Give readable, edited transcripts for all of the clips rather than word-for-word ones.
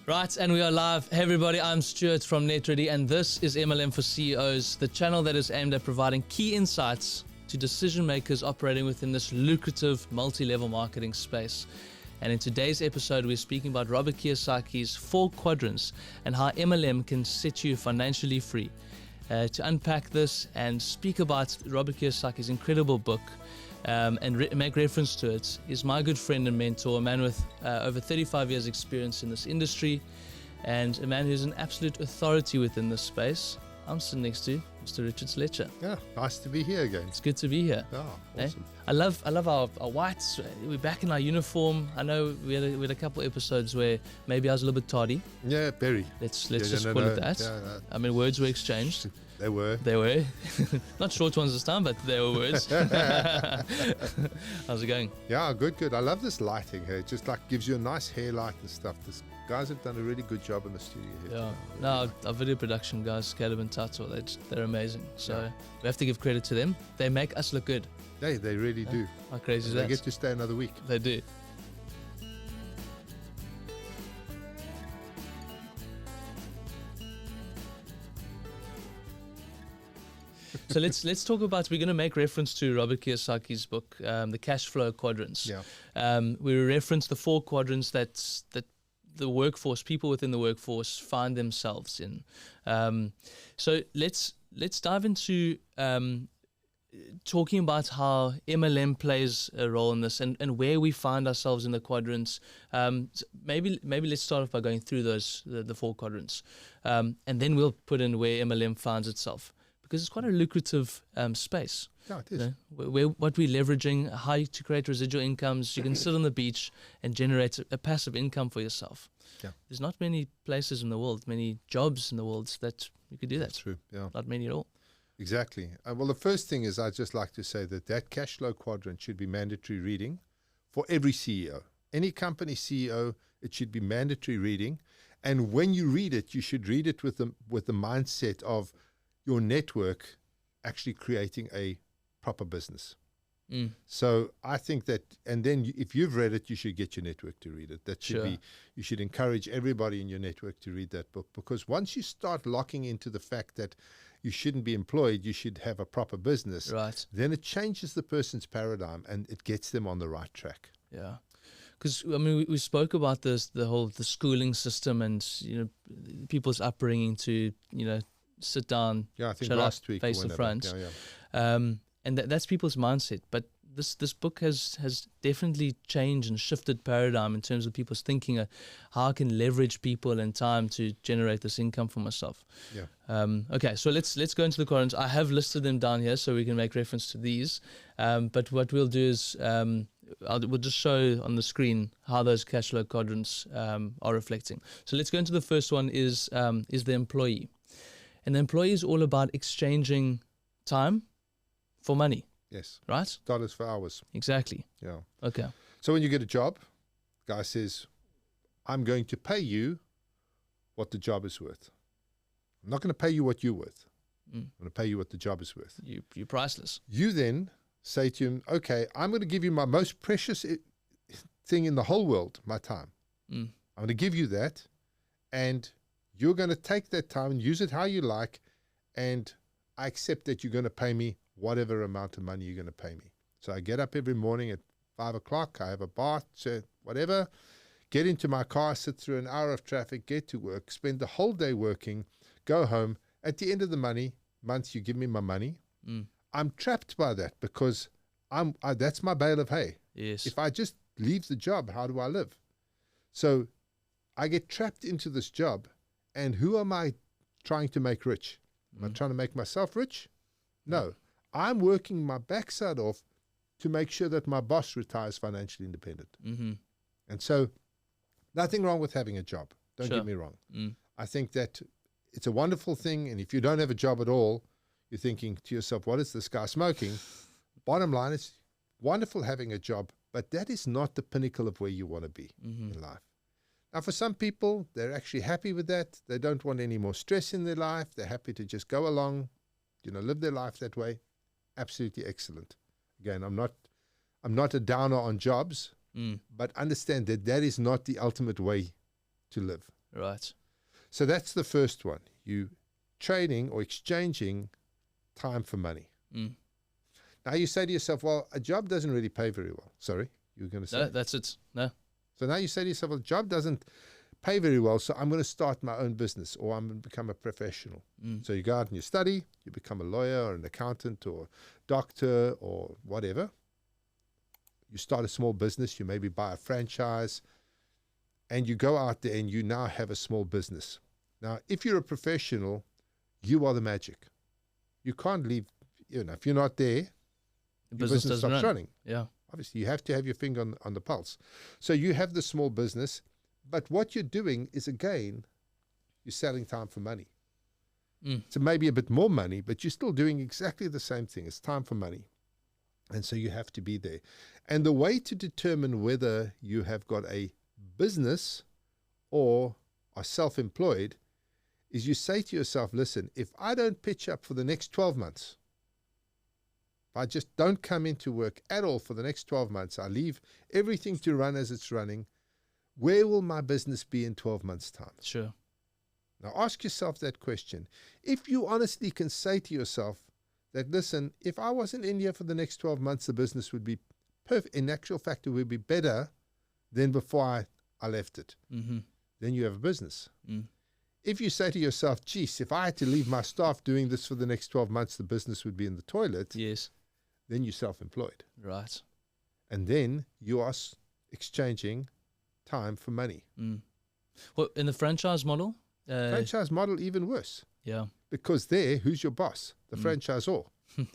Right, and we are live. Hey everybody, I'm Stuart from NetReady, and this is MLM for CEOs, the channel that is aimed at providing key insights to decision makers operating within this lucrative multi-level marketing space. And in today's episode, we're speaking about Robert Kiyosaki's 4 quadrants and how MLM can set you financially free. To unpack this and speak about Robert Kiyosaki's incredible book, and make reference to it, is my good friend and mentor, a man with over 35 years experience in this industry and a man who's an absolute authority within this space. I'm sitting next to Mr. Richard Sletcher. Yeah, nice to be here again. It's good to be here. Oh, awesome. I love our whites. We're back in our uniform. I know we had a couple episodes where maybe I was a little bit tardy. Yeah, very. Let's just call it that. Yeah, I mean, words were exchanged. They were. Not short ones this time, but they were words. How's it going? Yeah, good. I love this lighting here. It just like gives you a nice hair light and stuff. These guys have done a really good job in the studio here. Yeah. No, our video production guys, Caleb and Tato, they're amazing. So we have to give credit to them. They make us look good. They really do. How crazy is that? They get to stay another week. They do. So let's talk about, we're going to make reference to Robert Kiyosaki's book, The Cash Flow Quadrants. Yeah. We reference the 4 quadrants that the workforce, people within the workforce find themselves in. So let's dive into talking about how MLM plays a role in this and where we find ourselves in the quadrants. Maybe let's start off by going through the 4 quadrants, and then we'll put in where MLM finds itself. Because it's quite a lucrative space. Yeah, it is. You know, what we're leveraging, how to create residual incomes. You can sit on the beach and generate a passive income for yourself. Yeah. There's not many places in the world, many jobs in the world that you could do that. That's true, yeah. Not many at all. Exactly. Well, the first thing is I'd just like to say that cash flow quadrant should be mandatory reading for every CEO. Any company CEO, it should be mandatory reading. And when you read it, you should read it with the mindset of your network actually creating a proper business. So I think that, and then if you've read it, you should get your network to read it. That should be, you should encourage everybody in your network to read that book, because once you start locking into the fact that you shouldn't be employed, you should have a proper business, right? Then it changes the person's paradigm and it gets them on the right track. Yeah. Because I mean, we spoke about this, the schooling system, and people's upbringing to sit down, I think shut last up, week face the front. And that's people's mindset. But this book has definitely changed and shifted paradigm in terms of people's thinking. How I can leverage people and time to generate this income for myself. Yeah. Okay, so let's go into the quadrants. I have listed them down here so we can make reference to these. But what we'll do is we'll just show on the screen how those cash flow quadrants are reflecting. So let's go into the first one is the employee. And the employee is all about exchanging time for money. Yes. Right? Dollars for hours. Exactly. Yeah. Okay. So when you get a job, guy says, I'm going to pay you what the job is worth. I'm not going to pay you what you're worth. I'm going to pay you what the job is worth. You're priceless. You then say to him, okay, I'm going to give you my most precious thing in the whole world, my time. I'm going to give you that, and you're going to take that time and use it how you like, and I accept that you're going to pay me whatever amount of money you're going to pay me. So I get up every morning at 5 o'clock, I have a bath, whatever, get into my car, sit through an hour of traffic, get to work, spend the whole day working, go home. At the end of the month, you give me my money. I'm trapped by that because that's my bale of hay. Yes. If I just leave the job, how do I live? So I get trapped into this job. And who am I trying to make rich? Am I trying to make myself rich? No. I'm working my backside off to make sure that my boss retires financially independent. And so nothing wrong with having a job. Don't get me wrong. I think that it's a wonderful thing. And if you don't have a job at all, you're thinking to yourself, what is this guy smoking? Bottom line is wonderful having a job, but that is not the pinnacle of where you want to be in life. Now, for some people, they're actually happy with that. They don't want any more stress in their life. They're happy to just go along, live their life that way. Absolutely excellent. Again, I'm not a downer on jobs, but understand that that is not the ultimate way to live. Right. So that's the first one. You trading or exchanging time for money. Mm. Now you say to yourself, well, a job doesn't really pay very well. Sorry, you were going to say? No, that's it. No. So now you say to yourself, well, a job doesn't pay very well, so I'm going to start my own business or I'm going to become a professional. Mm. So you go out and you study, you become a lawyer or an accountant or doctor or whatever. You start a small business, you maybe buy a franchise, and you go out there and you now have a small business. Now, if you're a professional, you are the magic. You can't leave, if you're not there, The your business stops running. Yeah. Obviously, you have to have your finger on the pulse. So you have the small business, but what you're doing is, again, you're selling time for money. Mm. So maybe a bit more money, but you're still doing exactly the same thing. It's time for money. And so you have to be there. And the way to determine whether you have got a business or are self-employed is you say to yourself, listen, if I don't pitch up for the next 12 months, if I just don't come into work at all for the next 12 months, I leave everything to run as it's running, where will my business be in 12 months' time? Sure. Now ask yourself that question. If you honestly can say to yourself that, listen, if I wasn't in here for the next 12 months, the business would be perfect. In actual fact, it would be better than before I left it. Mm-hmm. Then you have a business. Mm. If you say to yourself, geez, if I had to leave my staff doing this for the next 12 months, the business would be in the toilet. Yes. Then you're self-employed. Right. And then you are exchanging time for money. Mm. Well, in the franchise model? Franchise model, even worse. Yeah. Because there, who's your boss? The franchisor.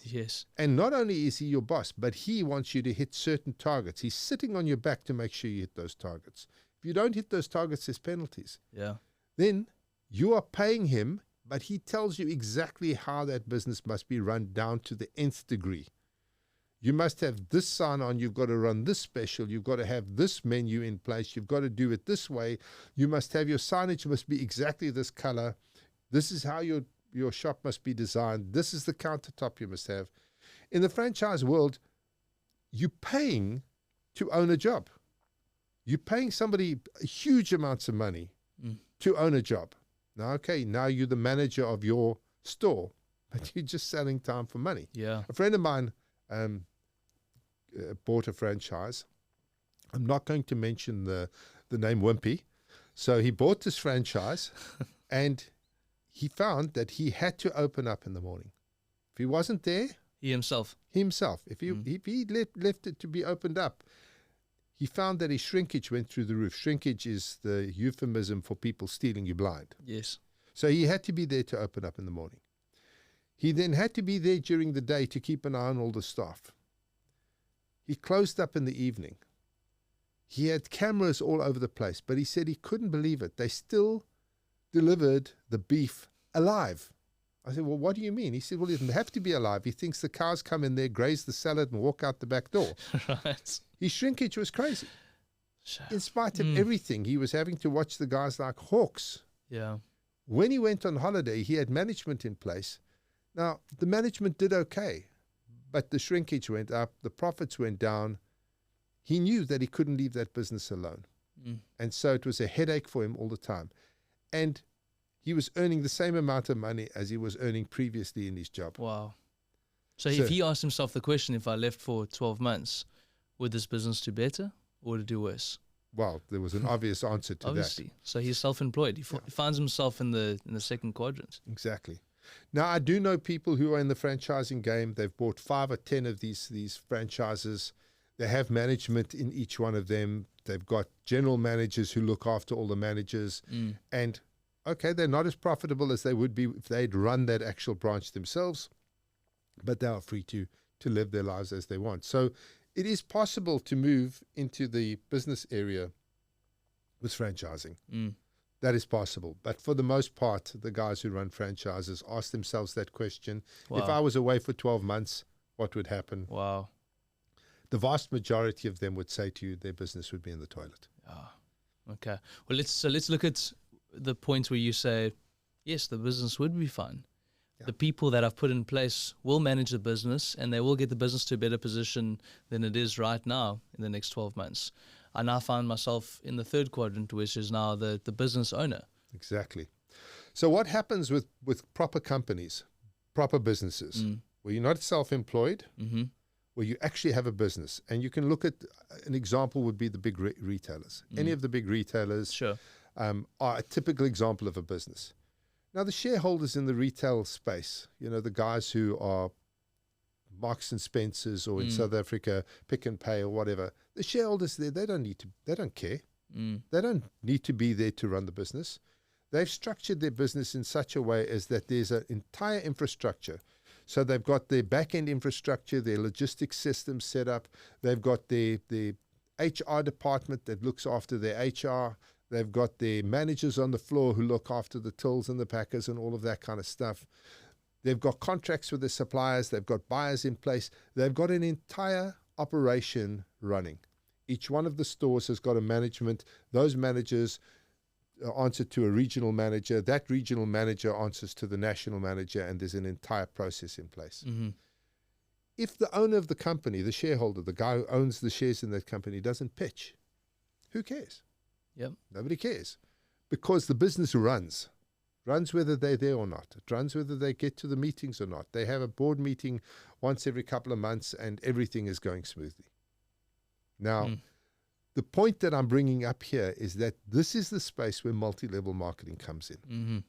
Yes. And not only is he your boss, but he wants you to hit certain targets. He's sitting on your back to make sure you hit those targets. If you don't hit those targets, there's penalties. Yeah. Then you are paying him, but he tells you exactly how that business must be run down to the nth degree. You must have this sign on. You've got to run this special. You've got to have this menu in place. You've got to do it this way. You must have your signage must be exactly this color. This is how your shop must be designed. This is the countertop you must have. In the franchise world, you're paying to own a job. You're paying somebody huge amounts of money to own a job. Now, okay, now you're the manager of your store, but you're just selling time for money. Yeah. A friend of mine bought a franchise. I'm not going to mention the name Wimpy. So he bought this franchise and he found that he had to open up in the morning. If he wasn't there, He himself. if he left it to be opened up, he found that his shrinkage went through the roof. Shrinkage is the euphemism for people stealing you blind. Yes. So he had to be there to open up in the morning. He then had to be there during the day to keep an eye on all the staff. He closed up in the evening. He had cameras all over the place, but he said he couldn't believe it. They still delivered the beef alive. I said, well, what do you mean? He said, well, it doesn't have to be alive. He thinks the cows come in there, graze the salad, and walk out the back door. Right. His shrinkage was crazy. Sure. In spite of everything, he was having to watch the guys like hawks. Yeah. When he went on holiday, he had management in place. Now, the management did okay, but the shrinkage went up, the profits went down. He knew that he couldn't leave that business alone. And so it was a headache for him all the time. And he was earning the same amount of money as he was earning previously in his job. Wow. So if he asked himself the question, if I left for 12 months, would this business do better or would it do worse? Well, there was an obvious answer to Obviously. So he's self-employed. He finds himself in the second quadrant. Exactly. Now, I do know people who are in the franchising game. They've bought 5 or 10 of these franchises. They have management in each one of them. They've got general managers who look after all the managers. And, okay, they're not as profitable as they would be if they'd run that actual branch themselves, but they are free to live their lives as they want. So it is possible to move into the business area with franchising. That is possible. But for the most part, the guys who run franchises ask themselves that question. Wow. If I was away for 12 months, what would happen? Wow. The vast majority of them would say to you their business would be in the toilet. Okay. Well, let's look at the point where you say, yes, the business would be fine. Yeah. The people that I've put in place will manage the business and they will get the business to a better position than it is right now in the next 12 months. I now find myself in the third quadrant, which is now the business owner. Exactly. So what happens with proper companies, proper businesses, where you're not self-employed, where you actually have a business, and you can look at an example would be the big retailers. Any of the big retailers Sure. Are a typical example of a business. Now, the shareholders in the retail space, the guys who are Marks and Spencers, or in South Africa, Pick and Pay or whatever, the shareholders there, they don't care. They don't need to be there to run the business. They've structured their business in such a way as that there's an entire infrastructure. So they've got their back-end infrastructure, their logistics system set up. They've got their HR department that looks after their HR. They've got their managers on the floor who look after the tills and the packers and all of that kind of stuff. They've got contracts with the suppliers. They've got buyers in place. They've got an entire operation running. Each one of the stores has got a management. Those managers answer to a regional manager. That regional manager answers to the national manager, and there's an entire process in place. If the owner of the company, the shareholder, the guy who owns the shares in that company, doesn't pitch, who cares? Yep. Nobody cares, because the business runs whether they're there or not. It runs whether they get to the meetings or not. They have a board meeting once every couple of months, and everything is going smoothly. Now, the point that I'm bringing up here is that this is the space where multi-level marketing comes in.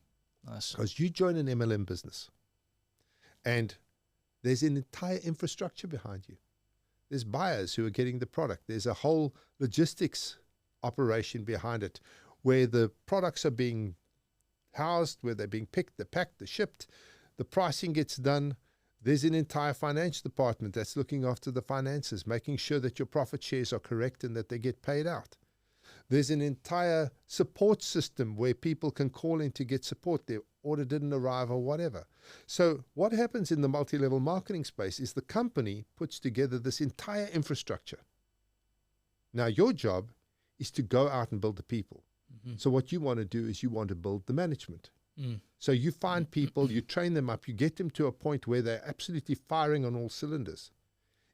Nice. Because you join an MLM business, and there's an entire infrastructure behind you. There's buyers who are getting the product. There's a whole logistics operation behind it, where the products are being housed, where they're being picked, they're packed, they're shipped, the pricing gets done. There's an entire finance department that's looking after the finances, making sure that your profit shares are correct and that they get paid out. There's an entire support system where people can call in to get support. Their order didn't arrive or whatever. So what happens in the multi-level marketing space is the company puts together this entire infrastructure. Now, your job is to go out and build the people. So what you want to do is you want to build the management. So you find people, you train them up, you get them to a point where they're absolutely firing on all cylinders.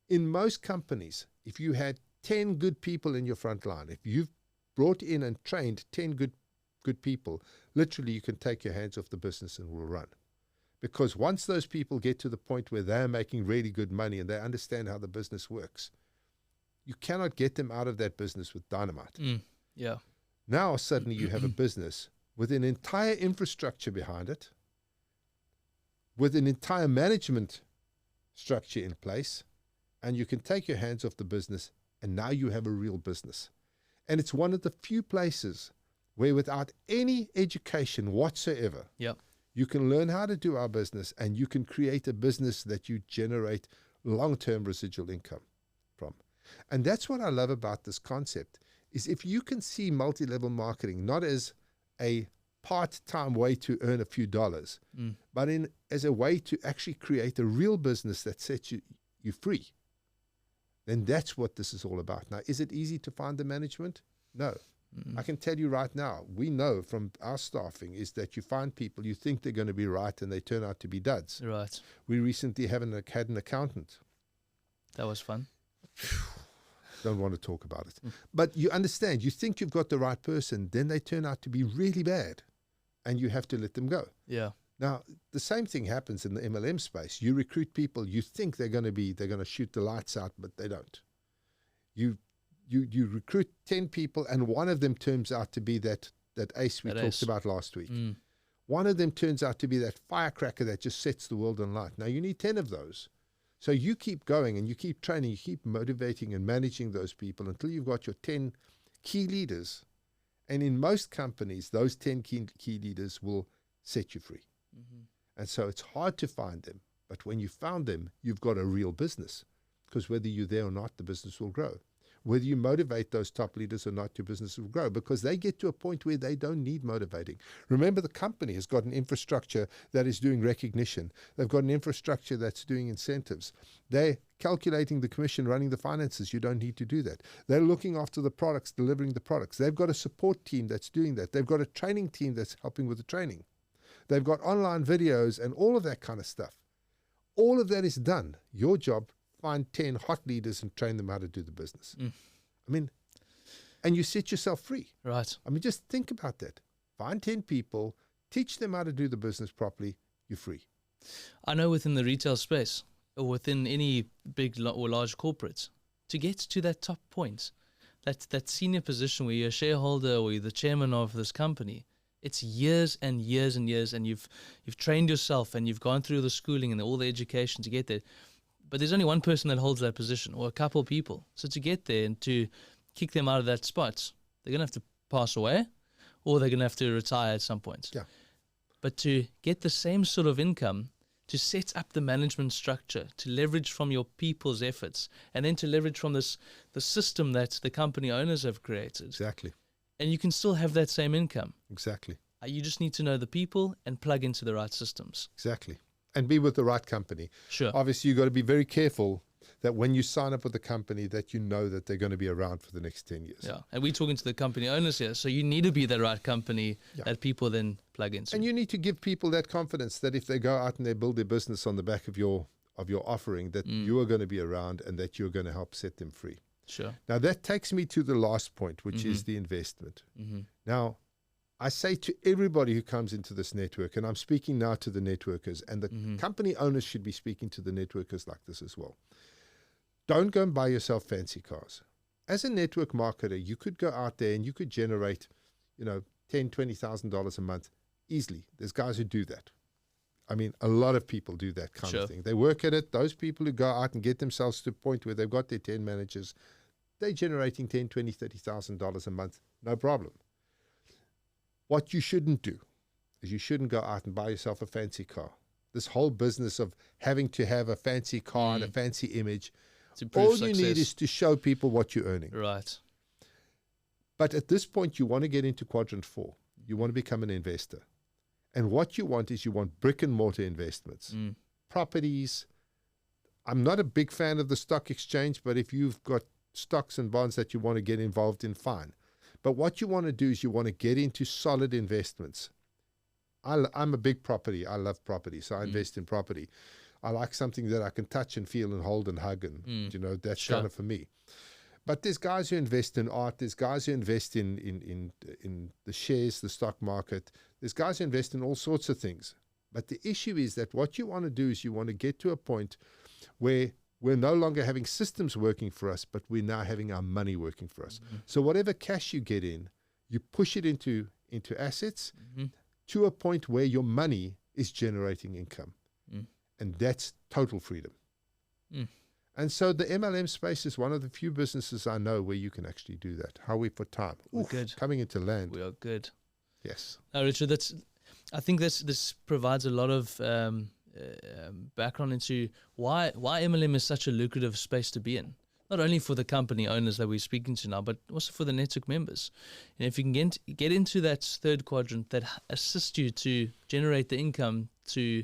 In most companies, if you had 10 good people in your front line, if you've brought in and trained 10 good people, literally you can take your hands off the business and will run. Because once those people get to the point where they're making really good money and they understand how the business works, you cannot get them out of that business with dynamite. Yeah. Now suddenly you have a business with an entire infrastructure behind it, with an entire management structure in place, and you can take your hands off the business, and now you have a real business. And it's one of the few places where, without any education whatsoever, you can learn how to do our business, and you can create a business that you generate long-term residual income from. And that's what I love about this concept, is if you can see multi-level marketing not as a part-time way to earn a few dollars, but as a way to actually create a real business that sets you free, then that's what this is all about. Now, is it easy to find the management? No. I can tell you right now, we know from our staffing is that you find people, you think they're going to be right, and they turn out to be duds. Right. We recently had an accountant. That was fun. Don't want to talk about it. But you understand, you think you've got the right person, then they turn out to be really bad, and you have to let them go. Yeah. Now, the same thing happens in the MLM space. You recruit people, you think they're going to shoot the lights out, but they don't. You recruit 10 people, and one of them turns out to be that ace we talked about last week. One of them turns out to be that firecracker that just sets the world on light. Now, you need 10 of those. So you keep going, and you keep training, you keep motivating and managing those people until you've got your 10 key leaders. And in most companies, those 10 key leaders will set you free. And so it's hard to find them. But when you found them, you've got a real business. Because whether you're there or not, the business will grow. Whether you motivate those top leaders or not, your business will grow, because they get to a point where they don't need motivating. Remember, the company has got an infrastructure that is doing recognition. They've got an infrastructure that's doing incentives. They're calculating the commission, running the finances. You don't need to do that. They're looking after the products, delivering the products. They've got a support team that's doing that. They've got a training team that's helping with the training. They've got online videos and all of that kind of stuff. All of that is done. Your job, find 10 hot leaders and train them how to do the business. I mean, and you set yourself free. Right. I mean, just think about that. Find 10 people, teach them how to do the business properly, you're free. I know within the retail space or within any big or large corporates, to get to that top point, that senior position where you're a shareholder or you're the chairman of this company, it's years and years and years, and you've trained yourself and you've gone through the schooling and all the education to get there. But there's only one person that holds that position, or a couple of people. So to get there and to kick them out of that spot, they're going to have to pass away, or they're going to have to retire at some point. Yeah. But to get the same sort of income, to set up the management structure, to leverage from your people's efforts, and then to leverage from the system that the company owners have created. Exactly. And you can still have that same income. Exactly. You just need to know the people and plug into the right systems. Exactly. And be with the right company. Sure. Obviously, you've got to be very careful that when you sign up with a company that you know that they're going to be around for the next 10 years. Yeah. And we're talking to the company owners here. So you need to be the right company that people then plug into. And you need to give people that confidence that if they go out and they build their business on the back of your offering, that you are going to be around and that you're going to help set them free. Sure. Now, that takes me to the last point, which is the investment. Now, I say to everybody who comes into this network, and I'm speaking now to the networkers, and the company owners should be speaking to the networkers like this as well. Don't go and buy yourself fancy cars. As a network marketer, you could go out there and you could generate, $10,000, $20,000 a month easily. There's guys who do that. I mean, a lot of people do that kind of thing. They work at it. Those people who go out and get themselves to a point where they've got their 10 managers, they're generating $10,000, $20,000, $30,000 a month, no problem. What you shouldn't do is you shouldn't go out and buy yourself a fancy car. This whole business of having to have a fancy car and a fancy image, all you need is to show people what you're earning. Right. But at this point, you want to get into quadrant 4. You want to become an investor. And what you want is you want brick and mortar investments, properties. I'm not a big fan of the stock exchange, but if you've got stocks and bonds that you want to get involved in, fine. But what you want to do is you want to get into solid investments. I'm a big property. I love property, so I invest in property. I like something that I can touch and feel and hold and hug, and that's kind of for me. But there's guys who invest in art. There's guys who invest in the shares, the stock market. There's guys who invest in all sorts of things. But the issue is that what you want to do is you want to get to a point where we're no longer having systems working for us, but we're now having our money working for us. So whatever cash you get in, you push it into assets to a point where your money is generating income. And that's total freedom. And so the MLM space is one of the few businesses I know where you can actually do that. How are we for time? We're good. Coming into land. We are good. Yes. Now, Richard, I think this provides a lot of background into why MLM is such a lucrative space to be in. Not only for the company owners that we're speaking to now, but also for the network members. And if you can get into that third quadrant that assists you to generate the income to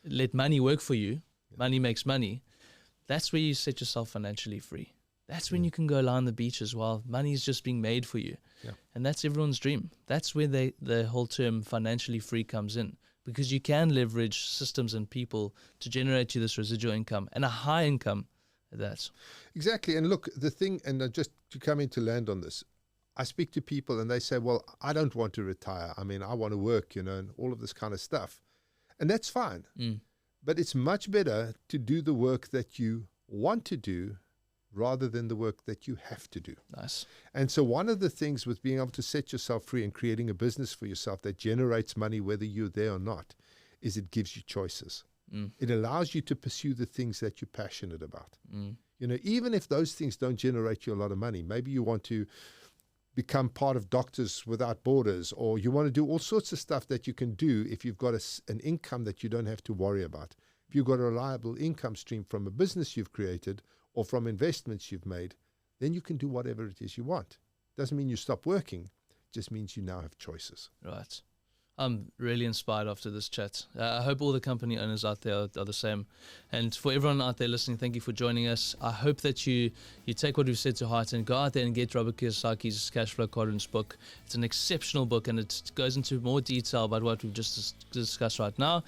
let money work for you, money makes money, that's where you set yourself financially free. That's when you can go lie on the beach as well. Money is just being made for you. Yeah. And that's everyone's dream. That's where the whole term financially free comes in, because you can leverage systems and people to generate you this residual income and a high income at that. Exactly. And look, the thing, and just to come in to land on this, I speak to people and they say, well, I don't want to retire. I mean, I want to work, and all of this kind of stuff. And that's fine. But it's much better to do the work that you want to do rather than the work that you have to do. Nice. And so one of the things with being able to set yourself free and creating a business for yourself that generates money, whether you're there or not, is it gives you choices. It allows you to pursue the things that you're passionate about. Even if those things don't generate you a lot of money, maybe you want to become part of Doctors Without Borders, or you want to do all sorts of stuff that you can do if you've got an income that you don't have to worry about. If you've got a reliable income stream from a business you've created or from investments you've made, then you can do whatever it is you want. Doesn't mean you stop working, it just means you now have choices. Right. I'm really inspired after this chat. I hope all the company owners out there are the same. And for everyone out there listening, thank you for joining us. I hope that you take what we've said to heart and go out there and get Robert Kiyosaki's Cash Flow Quadrants book. It's an exceptional book, and it goes into more detail about what we've just discussed right now.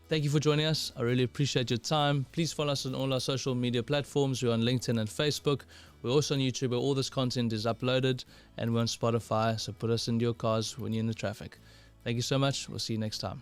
thank you for joining us. I really appreciate your time. Please follow us on all our social media platforms. We're on LinkedIn and Facebook. We're also on YouTube where all this content is uploaded, and we're on Spotify, so put us into your cars when you're in the traffic. Thank you so much. We'll see you next time.